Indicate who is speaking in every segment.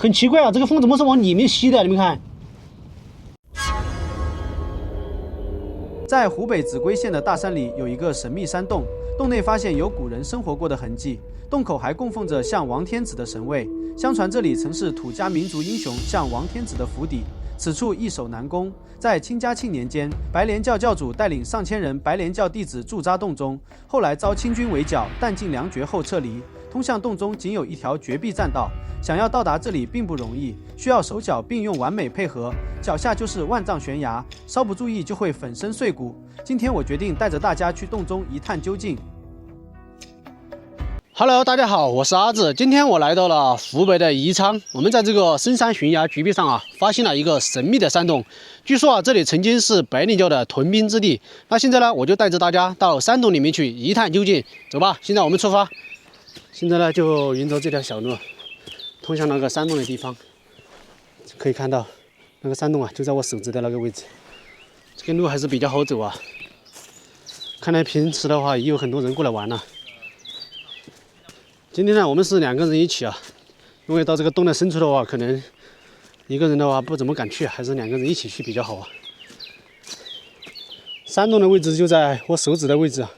Speaker 1: 很奇怪啊，这个風怎麼是往裡面吸的？你們看。
Speaker 2: 在湖北秭歸縣的大山裡，有一個神秘山洞，洞內發現有古人生活過的痕跡，洞口還供奉着像王天子的神位。相傳這裡曾是土家民族英雄像王天子的府邸，此處易守難攻。在清嘉慶年間，白蓮教教主帶領上千人白蓮教弟子駐紮洞中，後來遭清軍圍剿，彈盡糧絕後撤離。通向洞中僅有一條絕壁棧道，想要到達這裡並不容易，需要手腳並用完美配合，腳下就是萬丈懸崖，稍不注意就會粉身碎骨。今天我決定帶着大家去洞中一探究竟。
Speaker 1: Hello， 大家好，我是阿志。今天我來到了湖北的宜昌，我們在這個深山懸崖絕壁上啊，發現了一個神秘的山洞。據說啊，這裡曾經是白蓮教的屯兵之地。那現在呢，我就帶着大家到山洞裡面去一探究竟。走吧，現在我們出發。現在呢，就沿着這條小路，通向那個山洞的地方。可以看到，那個山洞啊，就在我手指的那個位置。這個路還是比較好走啊。看來平時的話，也有很多人過來玩了。今天呢，我們是2個人一起啊，因為到這個洞的深處的話，可能一個人的話不怎麼敢去，還是2個人一起去比較好啊。山洞的位置就在我手指的位置啊，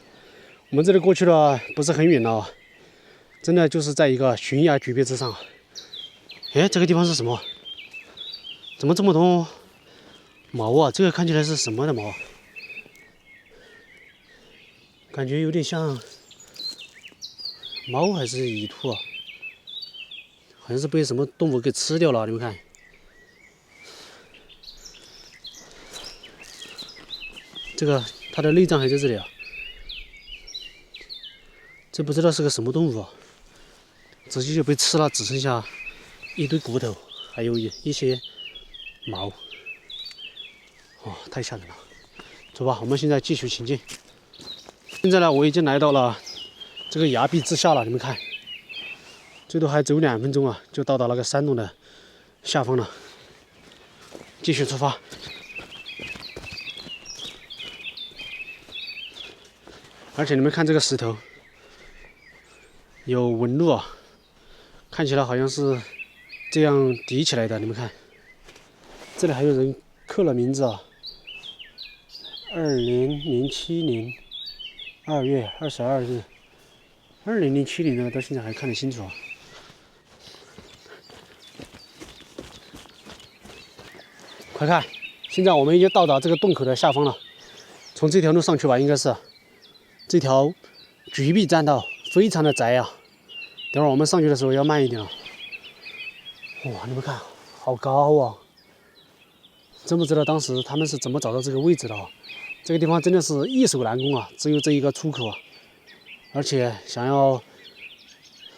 Speaker 1: 我們這裡過去的話不是很遠了啊，真的就是在一個懸崖絕壁之上。哎，這個地方是什麼？怎麼這麼多毛啊？這個看起來是什麼的毛？感覺有點像貓還是蟻兔啊？好像是被什麼動物給吃掉了，你們看。這個它的內臟還在這裡啊。這不知道是個什麼動物啊，直接就被吃了，只剩下一堆骨頭，還有一些毛。哦，太嚇人了！走吧，我們現在繼續前進。現在呢，我已經來到了這個崖壁之下了，你們看，最多還走2分鐘啊，就到達那個山洞的下方了。繼續出發。而且你們看這個石頭有紋路啊，看起來好像是這樣疊起來的。你們看，這裡還有人刻了名字啊，2007年2月22日。2007年的到現在還看得清楚啊！快看，現在我們已經到達這個洞口的下方了。從這條路上去吧，應該是這條絕壁棧道，非常的窄啊。等會兒我們上去的時候要慢一點啊。哇，你們看，好高啊！真不知道當時他們是怎麼找到這個位置的啊？這個地方真的是易守難攻啊，只有這一個出口啊。而且想要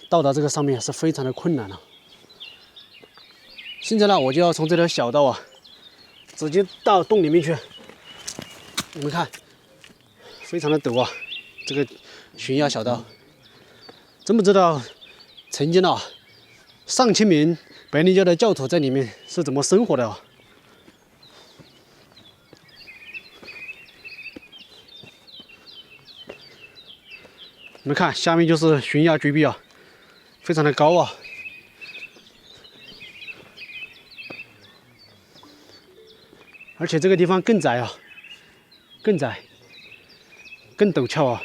Speaker 1: 到達這個上面是非常的困難了。現在呢，我就要從這條小道啊，直接到洞裡面去。你們看，非常的陡啊，這個懸崖小道。真不知道曾經啊，上千名白蓮教的教徒在裡面是怎麼生活的啊？你們看，下面就是懸崖絕壁啊，非常的高啊，而且這個地方更窄啊，更窄，更陡峭啊。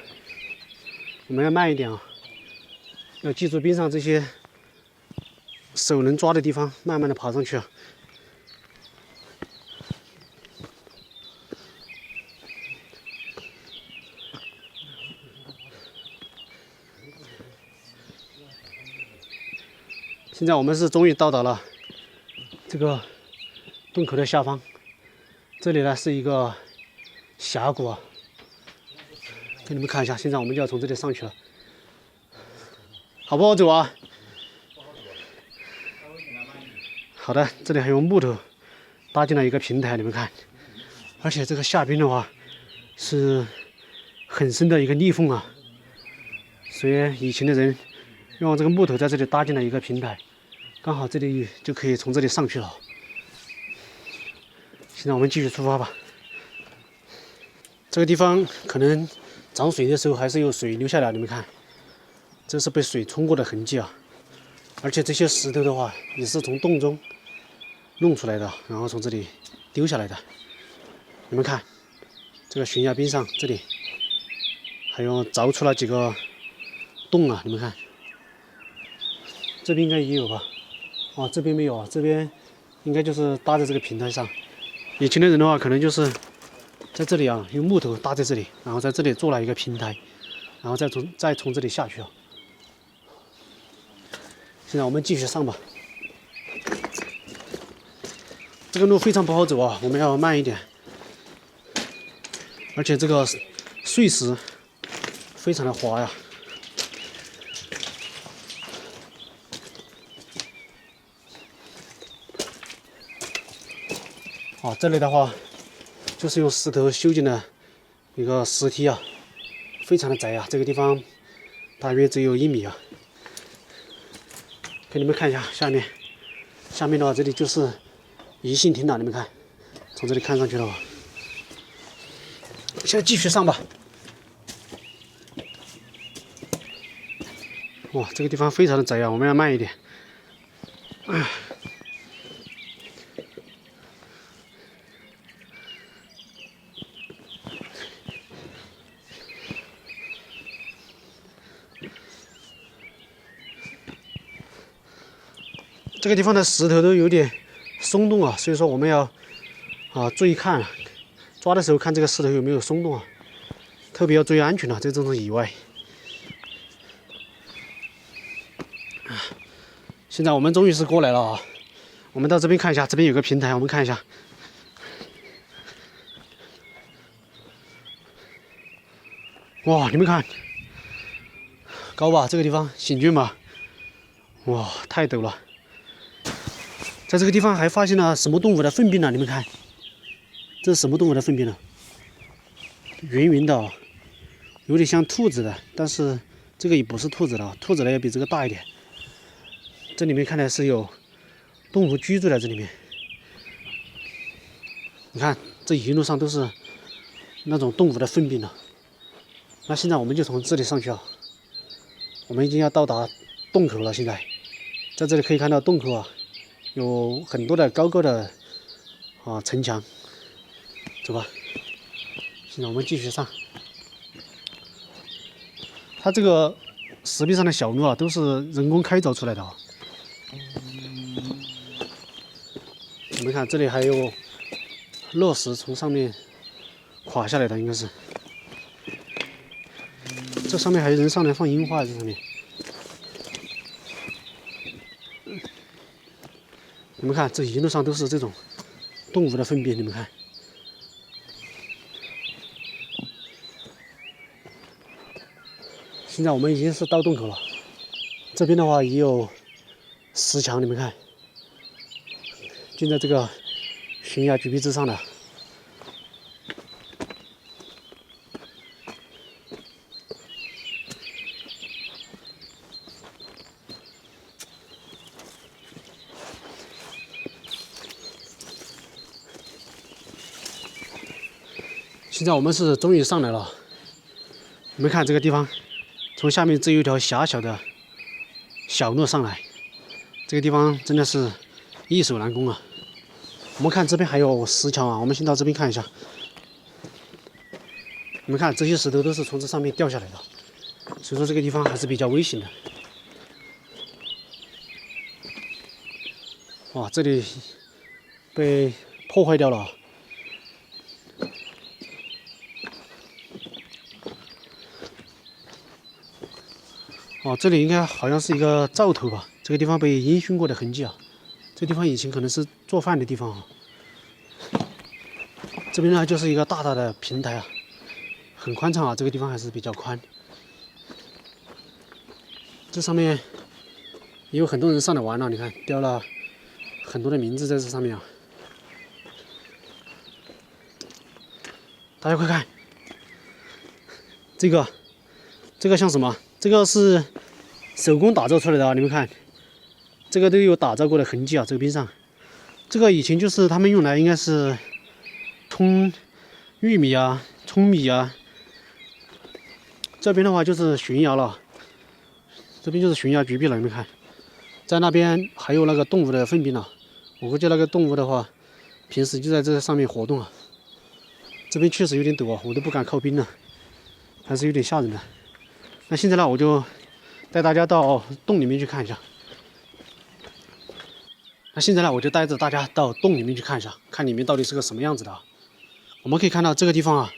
Speaker 1: 我們要慢一點啊，要記住邊上這些手能抓的地方，慢慢的爬上去啊。现在我們是終於到達了這個洞口的下方，這裡呢是一個峽谷啊，給你們看一下。現在我們就要從這裡上去了，好不好走啊？好的，這裡還有木頭搭建了一個平台，你們看，而且這個下邊的話是很深的一個裂縫啊，所以以前的人用這個木頭在這裡搭建了一個平台。剛好這裡就可以從這裡上去了。現在我們繼續出發吧。這個地方可能漲水的時候還是有水流下來，你們看，這是被水沖過的痕跡啊。而且这些石头的话，也是从洞中弄出来的，然后从这里丢下来的。你们看，这个悬崖边上这里还有凿出了几个洞啊！你们看，这边应该也有吧？哦，这边没有啊，这边应该就是搭在这个平台上。以前的人的话，可能就是在这里啊，用木头搭在这里，然后在这里做了一个平台，然后再从这里下去啊。现在我们继续上吧。这个路非常不好走啊，我们要慢一点。而且这个碎石非常的滑呀。哦，这里的话就是用石头修建的一个石梯啊，非常的窄啊，这个地方大约只有1米啊。给你们看一下下面，下面的话这里就是宜兴亭了，你们看，从这里看上去的话，现在继續上吧。哇，這個地方非常的窄啊，我們要慢一點。這個地方的石頭都有點鬆動啊，所以說我們要注意看，抓的時候看這個石頭有沒有鬆動啊，特別要注意安全啊，在這種野外。現在我們終於是過來了啊，我們到這邊看一下，這邊有個平台，我們看一下。哇，你們看，高吧？這個地方險峻吧？哇，太陡了。在這個地方還發現了什麼動物的糞便呢？你們看，這是什麼動物的糞便呢？圓圓的哦，有點像兔子的，但是這個也不是兔子了，兔子呢要比這個大一點。這裡面看來是有動物居住在這裡面。你看，這一路上都是那種動物的糞便了。那現在我們就從這裡上去啊，我們已經要到達洞口了。現在在這裡可以看到洞口啊，有很多的高高的城牆。走吧，現在我們繼續上。它這個石壁上的小路啊，都是人工開鑿出來的啊。你們看，這裡還有落石從上面垮下來的，應該是。這上面還有人上來放櫻花，這上面。你們看，這一路上都是這種動物的糞便，你們看。現在我們已經是到洞口了，這邊的話也有石牆，你們看，建在這個懸崖絕壁之上的。現在我們是終於上來了，你們看這個地方，從下面只有一條狹小的小路上來，這個地方真的是易守難攻啊。我們看這邊還有石橋啊，我們先到這邊看一下。你們看這些石頭都是從這上面掉下來的，所以說這個地方還是比較危險的。哇，這裡被破壞掉了。哦，這裡應該好像是一個灶頭吧？這個地方被煙燻過的痕跡啊。這個地方以前可能是做飯的地方啊。這邊呢就是一個大大的平台啊，很寬敞啊。這個地方還是比較寬。這上面也有很多人上來玩了，你看雕了很多的名字在這上面啊。大家快看，這個像什麼？這個是手工打造出來的啊！你們看，這個都有打造過的痕跡啊。這個邊上，這個以前就是他們用來應該是沖玉米啊、舂米啊。這邊的話就是懸崖了，這邊就是懸崖絕壁了。你們看，在那边還有那個動物的糞便啊，我估計那個動物的話，平時就在這上面活動啊。這邊確實有點陡啊，我都不敢靠邊了，還是有點嚇人的。那現在呢，我就帶大家到洞裡面去看一下。那現在呢，我就帶着大家到洞裡面去看一下，看裡面到底是個什麼樣子的啊。我们可以看到這個地方啊，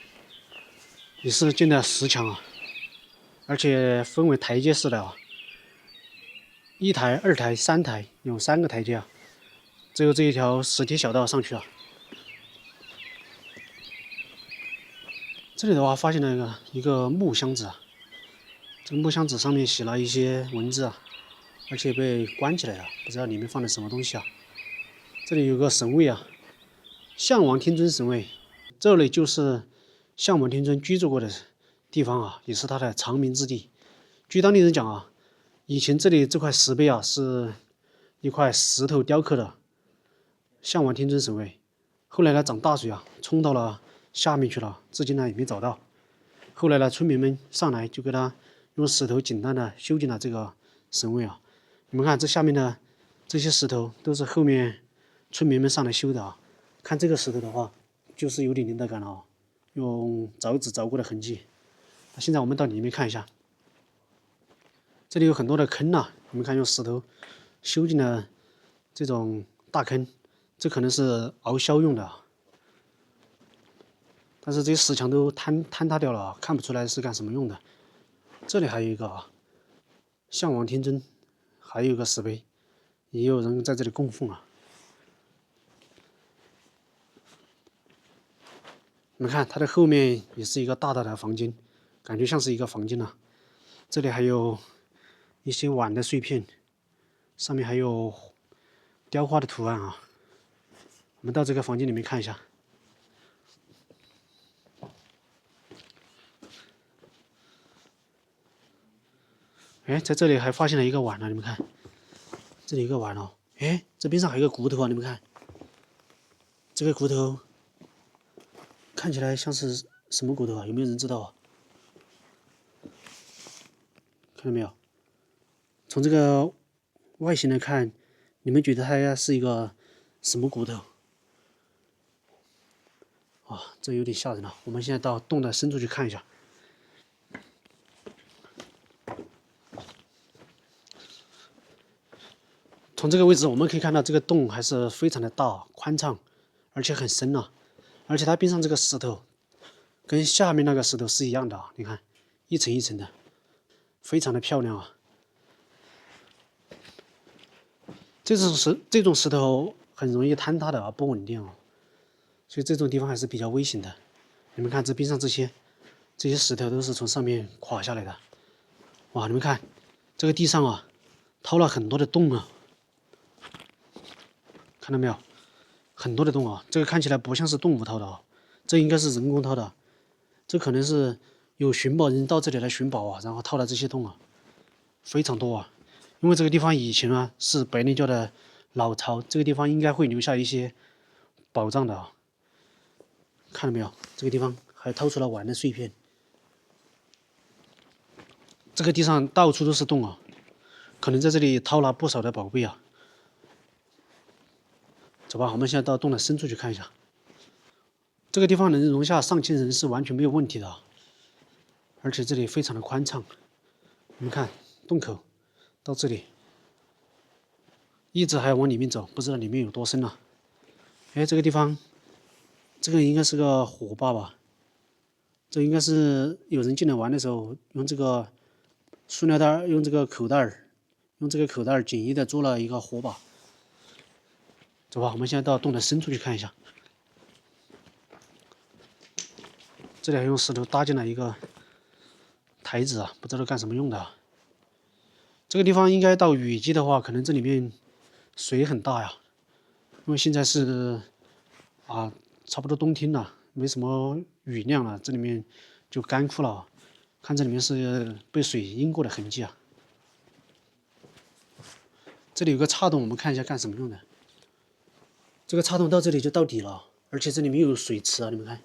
Speaker 1: 也是建的石牆啊，而且分為台階式的啊，1台、2台、3台，有3個台階啊。只有這一條石梯小道上去啊。這裡的話，發現了一個木箱子啊，這個木箱子上面寫了一些文字啊，而且被關起來了，不知道裡面放的什麼東西啊。這裡有個神位啊，項王天尊神位。這裡就是項王天尊居住過的地方啊，也是他的長眠之地。據當地人講啊，以前這裡這塊石碑啊，是一塊石頭雕刻的項王天尊神位。後來呢，漲大水啊，沖到了下面去了，至今呢也沒找到。後來呢，村民們上來就給他用石頭簡單的修建了這個神位啊。你們看這下面的這些石頭都是後面村民們上來修的啊。看這個石头的話，就是有點年代感了啊，用凿子凿過的痕跡。那現在我們到裡面看一下，這裡有很多的坑啊，你們看用石頭修建了這種大坑，這可能是熬硝用的啊。但是這些石牆都坍塌掉了啊，看不出來是幹什麼用的。這裡還有一個啊，項王天尊，還有一個石碑，也有人在這裡供奉啊。你们看，它的後面也是一個大大的房間，感覺像是一個房間啊。這裡還有一些碗的碎片，上面還有雕花的圖案啊。我們到這個房間裡面看一下。哎，在這裡還發現了一個碗呢，你們看，這裡有一個碗哦。哎，這邊上還有個骨頭啊，你們看，這個骨頭看起來像是什麼骨頭啊？有沒有人知道啊？看到沒有？從這個外形來看，你們覺得它是一個什麼骨頭？啊，這有點嚇人了。我們現在到洞的深處去看一下。從這個位置我們可以看到，這個洞還是非常的大、寬敞，而且很深啊。而且它邊上這個石頭，跟下面那個石頭是一樣的啊。你看，一層一層的，非常的漂亮啊。這種石頭很容易坍塌的啊，不穩定啊，所以這種地方還是比較危險的。你們看這邊上這些石頭都是從上面垮下來的。哇，你們看這個地上啊，掏了很多的洞啊。看到沒有，很多的洞啊！這個看起來不像是動物掏的啊，這應該是人工掏的。這可能是有尋寶人到這裡來尋寶啊，然後掏了這些洞啊，非常多啊。因為這個地方以前啊是白蓮教的老巢，這個地方應該會留下一些寶藏的啊。看到沒有，這個地方還掏出了碗的碎片。這個地上到處都是洞啊，可能在這裡掏了不少的寶貝啊。走吧，我們現在到洞的深處去看一下。這個地方能容下上千人是完全沒有問題的啊，而且這裡非常的寬敞。你們看洞口到這裡，一直還要往裡面走，不知道裡面有多深啊。哎，這個地方，這個應該是個火把吧？這應該是有人進來玩的時候用這個塑料袋，用這個口袋簡易的做了一個火把。走吧，我們現在到洞的深處去看一下。這裡還用石頭搭建了一個台子啊，不知道幹什麼用的啊。這個地方應該到雨季的話，可能這裡面水很大呀，因為現在是差不多冬天了，沒什麼雨量了，這裡面就乾枯了。看這裡面是被水淹過的痕跡啊。這裡有個岔洞，我們看一下幹什麼用的。這個岔洞到這裡就到底了，而且這裡面有水池啊，你們看。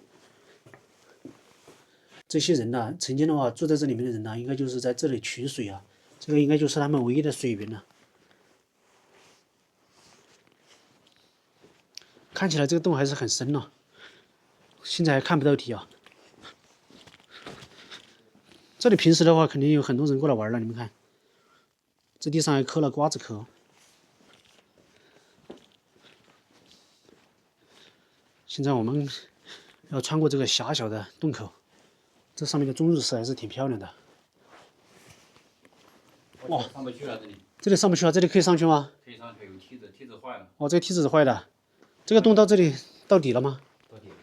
Speaker 1: 這些人呢，曾經的話住在這裡面的人呢，應該就是在這裡取水啊，這個應該就是他們唯一的水源了。看起来这个洞還是很深了，現在還看不到底啊。這裡平時的話，肯定有很多人過來玩了。你們看，這地上還刻了瓜子殼。現在我們要穿過這個狹小的洞口，這上面的鐘乳石還是挺漂亮的。哇，
Speaker 3: 上不去了，
Speaker 1: 這裡上不去啊？這裡可以上去嗎？
Speaker 3: 可以上去，有梯子，梯子壞了。
Speaker 1: 哦，這個梯子是壞的。這個洞到這裡到底了嗎？
Speaker 3: 到底了，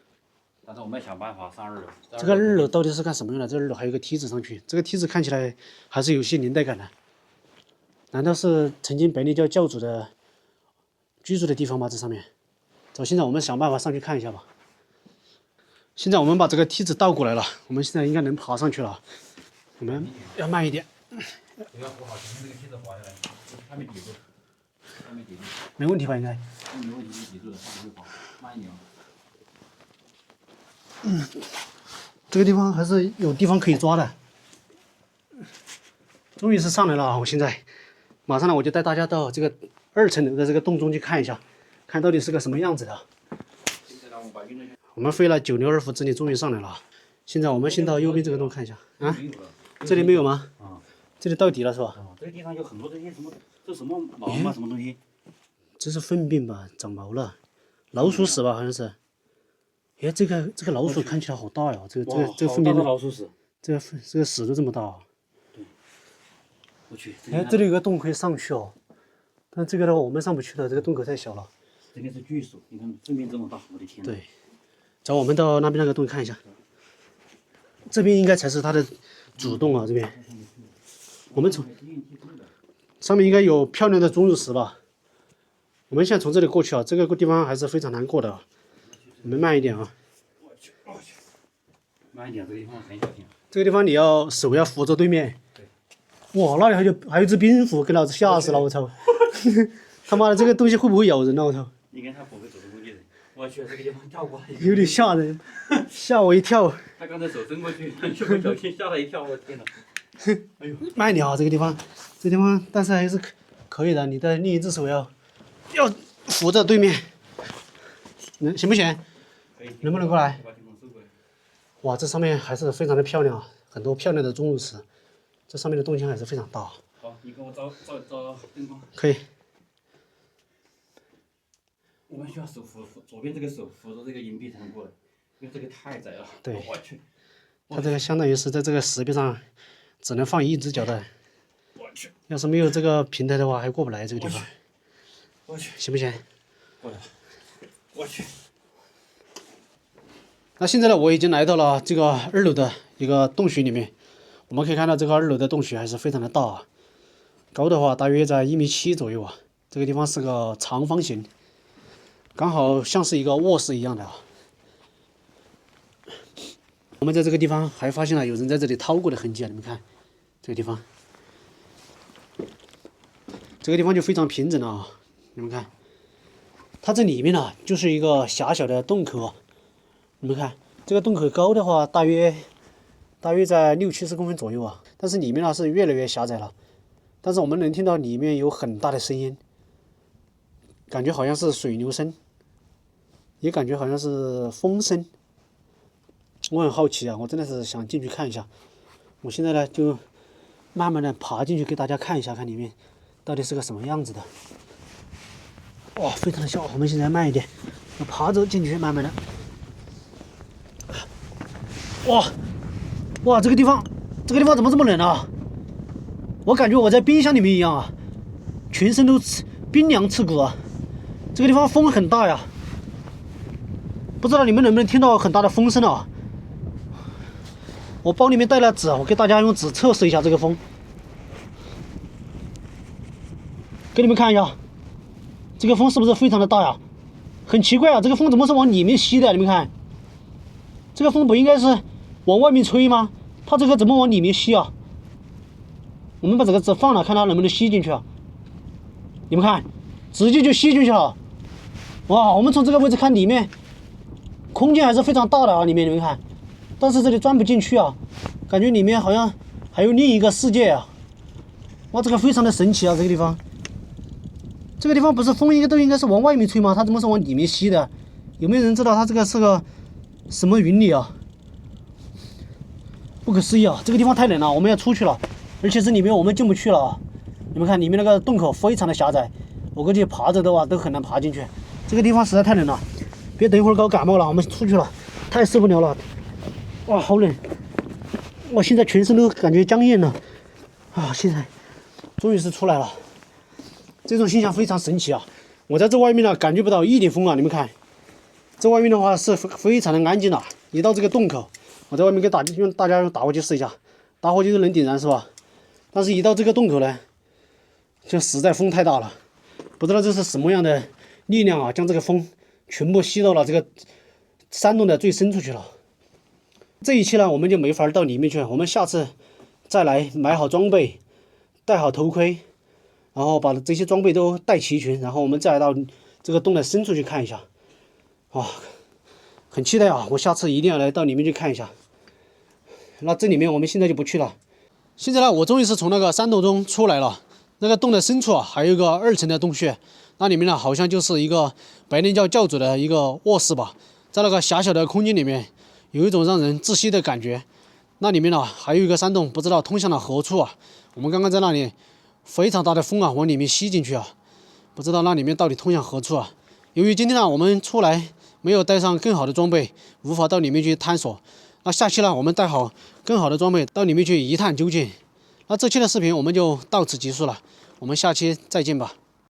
Speaker 3: 但是我們想辦法上2樓。
Speaker 1: 這個2樓到底是幹什麼用的？這2樓還有個梯子上去，這個梯子看起來還是有些年代感的。難道是曾經白蓮教教主的居住的地方嗎？這上面。走，現在我們想辦法上去看一下吧。現在我們把這個梯子倒過來了，我們現在應該能爬上去了。我們要慢一點。
Speaker 3: 不要扶好，前面這個梯子滑下來，還沒抵住，還沒抵住。
Speaker 1: 沒問題吧？應該。
Speaker 3: 沒問題，沒抵住的，上去跑，慢一點。
Speaker 1: 這個地方還是有地方可以抓的。終於是上來了啊！我現在馬上呢，我就帶大家到這個2層樓的這個洞中去看一下，看到底是個什麼樣子的。我們費了9牛2虎之力，終於上來了。現在我們先到右邊這個洞看一下啊。這裡沒有嗎？啊，這裡到底了是吧？
Speaker 3: 這個地上有很多這些什麼，這什麼毛嗎？什麼東西？
Speaker 1: 這是糞便吧？長毛了，老鼠屎吧？好像是。哎，這個老鼠看起來好大呀！這個糞便
Speaker 3: 老鼠屎，
Speaker 1: 這個屎都這麼大啊！
Speaker 3: 對，我去。
Speaker 1: 哎，這裡有個洞可以上去哦，但這個的話我們上不去了，這個洞口太小了。
Speaker 3: 這個是巨鼠，你看糞便這麼大，我的天！
Speaker 1: 對，走，我們到那邊那個洞看一下。這邊應該才是它的主洞啊，這邊。我們從上面應該有漂亮的鐘乳石吧？我們現在從這裡過去啊，這個地方還是非常難過的啊。我們慢一點啊！
Speaker 3: 我去，慢一點，這個地方很小心。
Speaker 1: 這個地方你要手要扶着對面。對。哇，那裡還有隻蝙蝠，給老子嚇死了！我操！他媽的，這個東西會不會咬人啊？我操！
Speaker 3: 你看他不會走的工具人。我去，這個地方跳過來。
Speaker 1: 有點嚇人，嚇我一跳。
Speaker 3: 他剛才手伸過去，一不小心嚇了一跳，我天哪！哎呦，
Speaker 1: 慢一點啊，這個地方，但是還是可以的。你的另一隻手要扶着對面，行不行？能不能過來？哇，這上面還是非常的漂亮啊，很多漂亮的鐘乳石，這上面的洞牆還是非常大。
Speaker 3: 好，你給我照燈光。
Speaker 1: 可以。
Speaker 3: 我們需要手扶左邊這個手扶着這個銀幣才能過來，因為這個太窄了。
Speaker 1: 對。
Speaker 3: 我去。
Speaker 1: 它這個相當於是在這個石壁上只能放一隻腳的。
Speaker 3: 我去。要
Speaker 1: 是沒有這個平台的話，還過不來這個地方。
Speaker 3: 我去。
Speaker 1: 行不行？
Speaker 3: 過來。我去。
Speaker 1: 那現在呢，我已經來到了這個2樓的一個洞穴裡面。我們可以看到這個2樓的洞穴還是非常的大啊，高的話大約在1.7米左右啊。這個地方是個長方形，剛好像是一個臥室一樣的啊。我們在這個地方還發現了有人在這裡掏過的痕跡啊，你們看這個地方，這個地方就非常平整了啊。你們看，它這裡面呢就是一個狹小的洞口啊。你們看這個洞口高的話，大約在60-70公分左右啊，但是裡面呢是越來越狹窄了。但是我們能聽到裡面有很大的聲音，感覺好像是水流聲，也感覺好像是風聲。我很好奇啊，我真的是想進去看一下。我現在呢就慢慢的爬進去給大家看一下，看裡面到底是個什麼樣子的。哇，非常的小，我們現在慢一點，要爬着進去，慢慢的。哇，這個地方怎麼這麼冷啊？我感覺我在冰箱裡面一樣啊，全身都冰涼刺骨啊。這個地方風很大呀，不知道你們能不能聽到很大的風聲啊？我包裡面帶了紙，我給大家用紙測試一下這個風，給你們看一下，這個風是不是非常的大呀？很奇怪啊，這個風怎麼是往裡面吸的？你們看，這個風不應該是往外面吹嗎？它這個怎麼往裡面吸啊？我們把這個紙放了，看它能不能吸進去啊？你們看，直接就吸進去了。哇，我們從這個位置看裡面，空間還是非常大的啊，裡面你們看，但是這裡鑽不進去啊，感覺裡面好像還有另一個世界啊。哇，這個非常的神奇啊，這個地方。這個地方不是風應該是往外面吹嗎？它怎麼是往裡面吸的？有没有人知道它这个是个什么云里啊？不可思议啊！这个地方太冷了，我们要出去了，而且这里面我们进不去了啊！你们看里面那个洞口非常的狭窄，我估计爬着的话都很难爬进去。这个地方实在太冷了，别等一会儿搞感冒了，我们出去了，太受不了了！哇，好冷！我现在全身都感觉僵硬了啊！现在终于是出来了，这种现象非常神奇啊！我在这外面呢，感觉不到一点风啊！你们看，这外面的话是非常的安静了。一到这个洞口，我在外面用大家用打火机试一下，打火机都能点燃是吧？但是一到这个洞口呢，就实在风太大了，不知道这是什么样的力量啊，将这個風全部吸到了這個山洞的最深處去了。這一期呢，我們就沒法到裡面去，我們下次再來買好裝備，戴好頭盔，然後把這些裝備都帶齊全，然後我們再來到這個洞的深處去看一下。哇，很期待啊！我下次一定要來到裡面去看一下。那這裡面我們現在就不去了。現在呢，我終於是從那個山洞中出來了。那個洞的深處啊，還有一個2層的洞穴，那裡面呢，好像就是一個白蓮教教主的一個臥室吧。在那個狹小的空間裡面，有一種讓人窒息的感覺。那裡面呢，還有一個山洞，不知道通向了何處啊。我們剛剛在那裡，非常大的風啊，往裡面吸進去啊，不知道那裡面到底通向何處啊。由於今天呢，我們出來沒有帶上更好的裝備，無法到裡面去探索。那下期呢，我們帶好更好的裝備到裡面去一探究竟。那這期的視頻我們就到此結束了，我們下期再見吧。